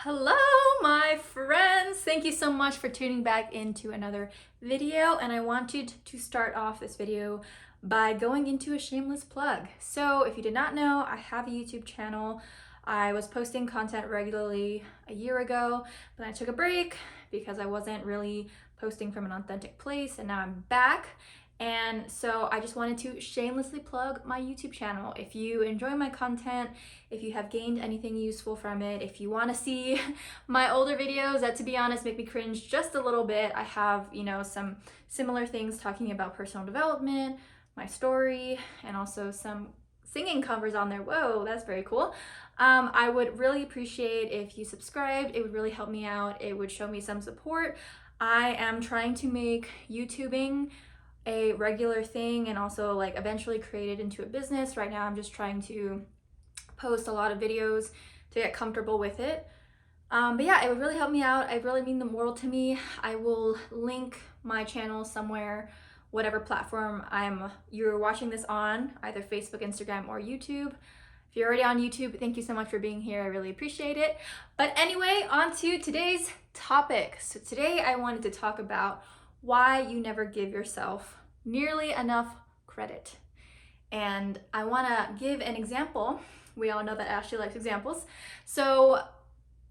Hello, my friends. Thank you so much for tuning back into another video. And I wanted to start off this video by going into a shameless plug. So if you did not know, I have a YouTube channel. I was posting content regularly a year ago, but I took a break because I wasn't really posting from an authentic place, and now I'm back. And so I just wanted to shamelessly plug my YouTube channel. If you enjoy my content, if you have gained anything useful from it, if you want to see my older videos that, to be honest, make me cringe just a little bit, I have, some similar things talking about personal development, my story, and also some singing covers on there. Whoa, that's very cool. I would really appreciate if you subscribed. It would really help me out. It would show me some support. I am trying to make YouTubing a regular thing and also eventually create it into a business. Right now I'm just trying to post a lot of videos to get comfortable with it. But yeah, it would really help me out. It really mean the world to me. I will link my channel somewhere, whatever platform you're watching this on, either Facebook, Instagram, or YouTube. If you're already on YouTube, thank you so much for being here. I really appreciate it. But anyway, on to today's topic. So today I wanted to talk about why you never give yourself nearly enough credit. And I want to give an example. We all know that Ashley likes examples. So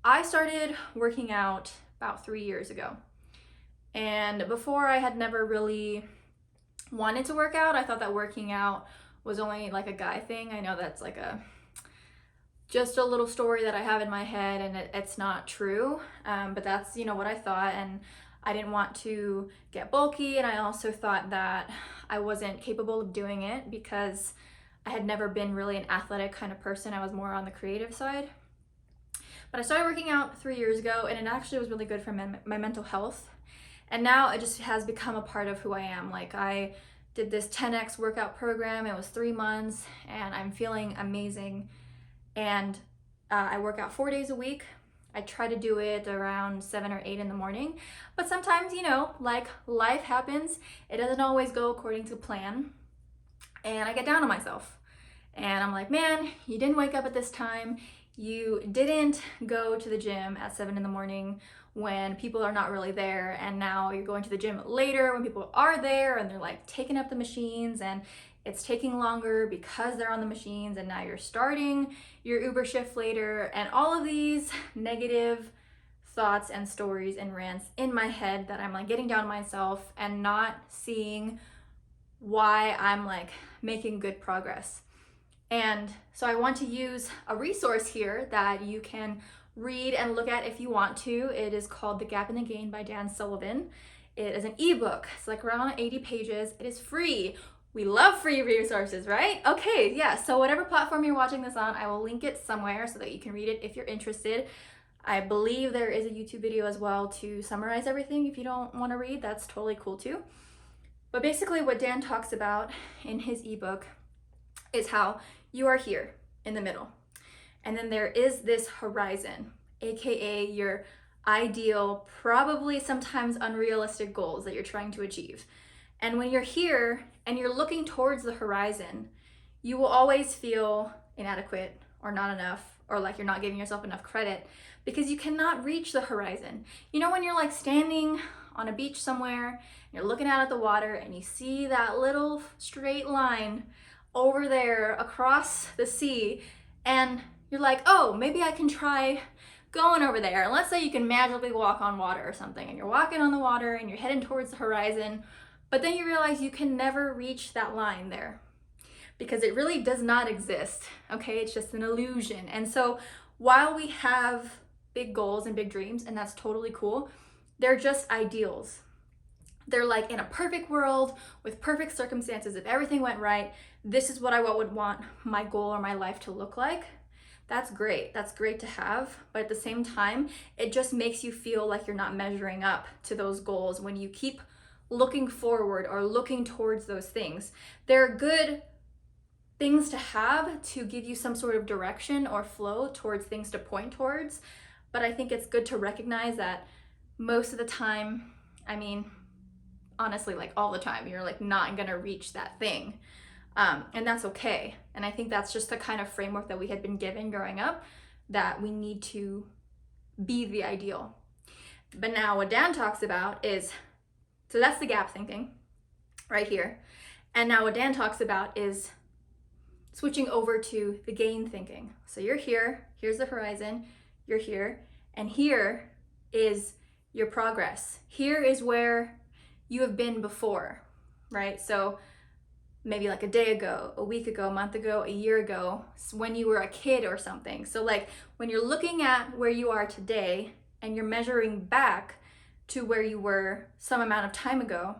I started working out about 3 years ago. And before, I had never really wanted to work out. I thought that working out was only like a guy thing. I know that's just a little story that I have in my head, and it's not true. But that's, what I thought. And I didn't want to get bulky, and I also thought that I wasn't capable of doing it because I had never been really an athletic kind of person. I was more on the creative side. But I started working out 3 years ago, and it actually was really good for my mental health. And now it just has become a part of who I am. I did this 10X workout program. It was 3 months, and I'm feeling amazing. And I work out 4 days a week. I try to do it around 7 or 8 in the morning, but sometimes, life happens. It doesn't always go according to plan, and I get down on myself. And I'm like, man, you didn't wake up at this time. You didn't go to the gym at 7 in the morning when people are not really there, and now you're going to the gym later when people are there, and they're taking up the machines, and it's taking longer because they're on the machines, and now you're starting your Uber shift later, and all of these negative thoughts and stories and rants in my head that I'm getting down on myself and not seeing why I'm making good progress. And so I want to use a resource here that you can read and look at if you want to. It is called The Gap and the Gain by Dan Sullivan. It is an ebook. It's around 80 pages. It is free. We love free resources, right? Okay, yeah, so whatever platform you're watching this on, I will link it somewhere so that you can read it if you're interested. I believe there is a YouTube video as well to summarize everything. If you don't want to read, that's totally cool too. But basically what Dan talks about in his ebook is how you are here in the middle. And then there is this horizon, AKA your ideal, probably sometimes unrealistic goals that you're trying to achieve. And when you're here and you're looking towards the horizon, you will always feel inadequate or not enough, or you're not giving yourself enough credit because you cannot reach the horizon. When you're standing on a beach somewhere, and you're looking out at the water, and you see that little straight line over there across the sea, and you're like, oh, maybe I can try going over there. And let's say you can magically walk on water or something, and you're walking on the water and you're heading towards the horizon. But then you realize you can never reach that line there because it really does not exist, okay? It's just an illusion. And so while we have big goals and big dreams, and that's totally cool, they're just ideals. They're in a perfect world with perfect circumstances. If everything went right, this is what I would want my goal or my life to look like. That's great. That's great to have. But at the same time, it just makes you feel like you're not measuring up to those goals when you keep looking forward or looking towards those things. They're good things to have to give you some sort of direction or flow towards things to point towards. But I think it's good to recognize that most of the time, honestly, all the time, you're not gonna reach that thing. And that's okay. And I think that's just the kind of framework that we had been given growing up, that we need to be the ideal. But now what Dan talks about is, so that's the gap thinking right here. And now what Dan talks about is switching over to the gain thinking. So you're here, here's the horizon, you're here, and here is your progress. Here is where you have been before, right? So maybe like a day ago, a week ago, a month ago, a year ago, when you were a kid or something. So like when you're looking at where you are today and you're measuring back to where you were some amount of time ago,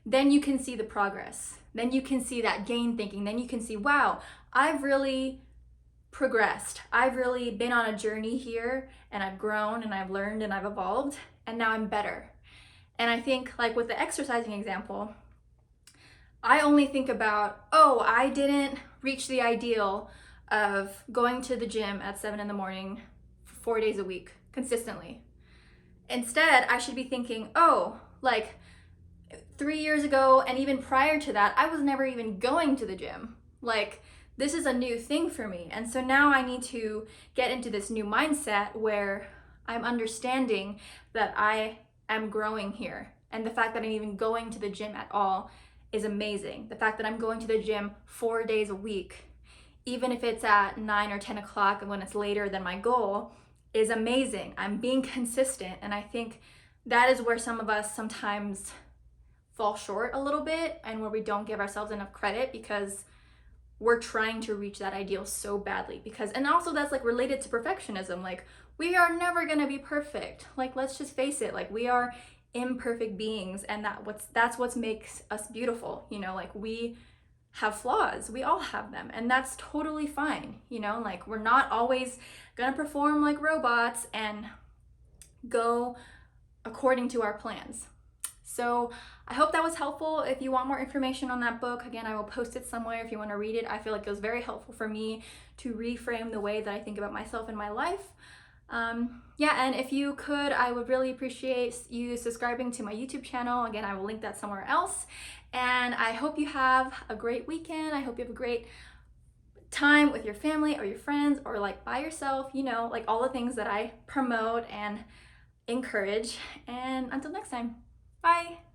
then you can see the progress. Then you can see that gain thinking. Then you can see, wow, I've really progressed. I've really been on a journey here, and I've grown and I've learned and I've evolved, and now I'm better. And I think like with the exercising example, I only think about, oh, I didn't reach the ideal of going to the gym at 7 in the morning 4 days a week consistently. Instead, I should be thinking, oh, like 3 years ago and even prior to that, I was never even going to the gym. Like, this is a new thing for me. And so now I need to get into this new mindset where I'm understanding that I am growing here. And the fact that I'm even going to the gym at all is amazing. The fact that I'm going to the gym 4 days a week, even if it's at 9 or 10 o'clock and when it's later than my goal, is amazing. I'm being consistent. And I think that is where some of us sometimes fall short a little bit, and where we don't give ourselves enough credit because we're trying to reach that ideal so badly. And also that's like related to perfectionism. Like, we are never gonna be perfect. Like, let's just face it, like we are imperfect beings, and that's what makes us beautiful. You know, like we have flaws, we all have them, and that's totally fine. You know, like we're not always gonna perform like robots and go according to our plans. So I hope that was helpful. If you want more information on that book, again, I will post it somewhere if you want to read it. I feel like it was very helpful for me to reframe the way that I think about myself and my life. Yeah, and if you could, I would really appreciate you subscribing to my YouTube channel. Again, I will link that somewhere else. And I hope you have a great weekend. I hope you have a great time with your family or your friends, or like by yourself, you know, like all the things that I promote and encourage. And until next time, bye.